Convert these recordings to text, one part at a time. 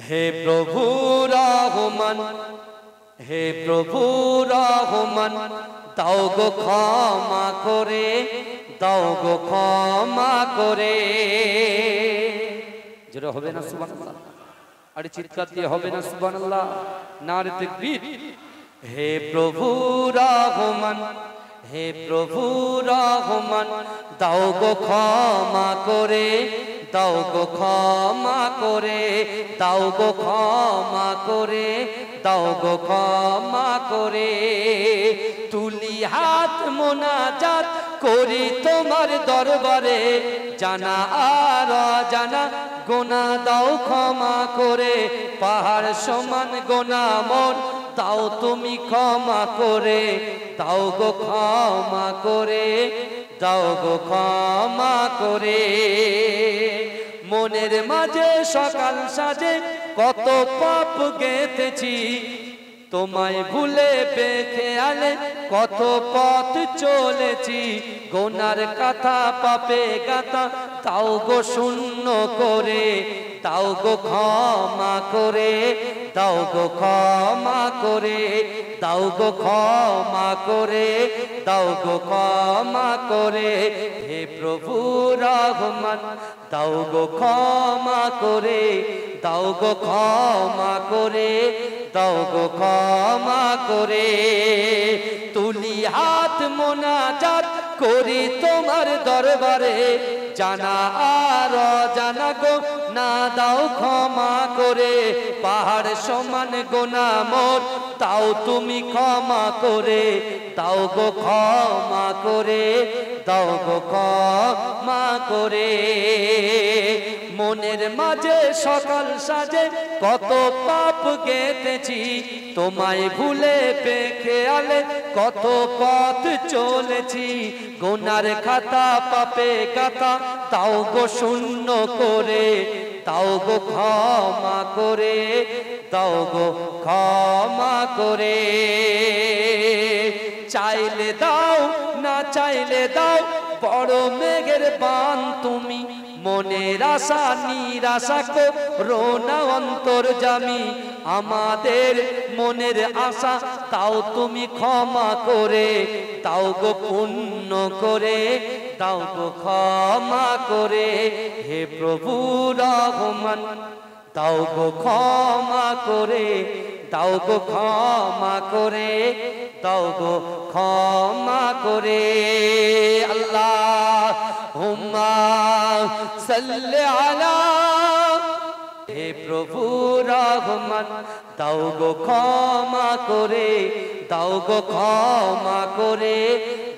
হে প্রভু রহমান, হে প্রভু রহমান, দাও গো ক্ষমা করে, দাও গো ক্ষমা করে। যেটা হবে না সুবহানাল্লাহ, আরে চিৎকার দিয়ে হবে না সুবহানাল্লাহ, নারে তাকবীর। হে প্রভু রহমান, হে প্রভু রহমান, দাও গো ক্ষমা করে, দাও গো ক্ষমা করে, দাও গো ক্ষমা করে, দাও গো ক্ষমা করে। তুলি হাত মোনাজাত করি তোমার দরবারে, জানা আর অজানা গুনাহ দাও ক্ষমা করে। পাহাড় সমান গুনাহ মোর দাও তুমি ক্ষমা করে, দাও গো ক্ষমা করে, দাও গো ক্ষমা করে। মনের মাঝে সকাল সাজে কত পাপ গেঁথেছি, তোমায় ভুলে বেখেয়ালে কত পথ চলেছি। গোনার কথা পাপে গাথা তাও গো শূন্য করে, দাও গো ক্ষমা করে, দাও গো ক্ষমা করে, দাও গো ক্ষমা করে, দাও গো ক্ষমা করে। হে প্রভু রহমান, দাও গো ক্ষমা করে, দাও গো ক্ষমা করে, দাও গো ক্ষমা করে। তুলি হাত মোনাজাত করি তোমার দরবারে, জানা আর অজানা গো না দাও ক্ষমা করে। পাহাড় সমান গোনা মোর তাও তুমি ক্ষমা করে, দাও গো ক্ষমা করে, দাও গো ক্ষমা করে। মনের মাঝে সকাল সাজে কত পাপ গেঁথেছি, তোমায় ভুলে বেখেয়ালে কত পথ চলেছি। গুনার খাতা পাপে গাথা তাও গো শূন্য করে, দাও গো ক্ষমা করে, দাও গো ক্ষমা করে। চাইলে দাও না চাইলে দাও, বড় মেঘের বান তুমি, মনের আশা নিরাশা করো না অন্তর্যামী। আমাদের মনের আশা তাও তুমি ক্ষমা করে, দাও গো পূর্ণ করে, দাও গো ক্ষমা করে। হে প্রভু রহমান, দাও গো ক্ষমা করে, দাও গো ক্ষমা করে, দাও গো ক্ষমা করে। আল্লাহুম্মা সাল্লি আলা, হে প্রভু রহমান, দাও গো ক্ষমা করে, দাও গো ক্ষমা করে,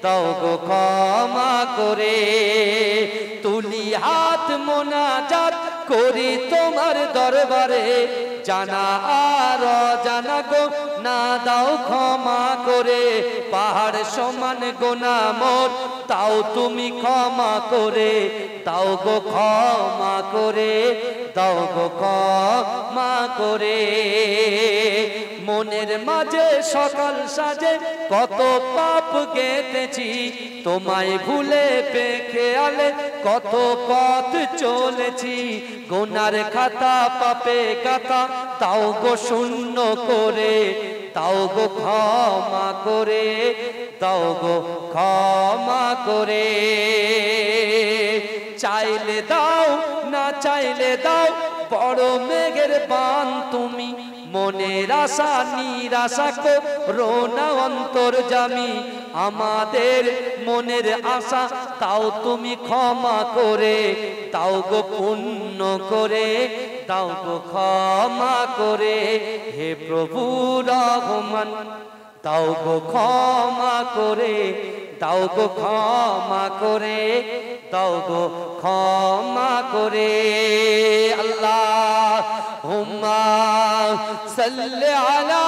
দাও গো ক্ষমা করে। তুলি হাত মোনাজাত করি তোমার দরবারে, জানা আর অজানা গো না দাও ক্ষমা করে। পাহাড় সমান গোনা মোর তাও তুমি ক্ষমা করে, দাও গো ক্ষমা করে, দাও গো ক্ষমা করে। মনের মাঝে সকাল সাজে কত পাপ গেঁথেছি, তোমায় ভুলে বেখেয়ালে কত পথ চলেছি। গুনার খাতা পাপে গাথা তাও গো শূন্য করে, দাও গো ক্ষমা করে, দাও গো ক্ষমা করে। চাইলে দাও না চাইলে দাও, বড় মেঘের বান তুমি, মনের আশা নিরাশা করো না অন্তর্যামী। আমাদের মনের আশা তাও তুমি ক্ষমা করে, দাও গো পূর্ণ করে, দাও গো ক্ষমা করে। হে প্রভু রহমান, দাও গো ক্ষমা করে, দাও গো ক্ষমা করে, দাও গো ক্ষমা করে। আল্লাহুম্মা সাল্লি আলা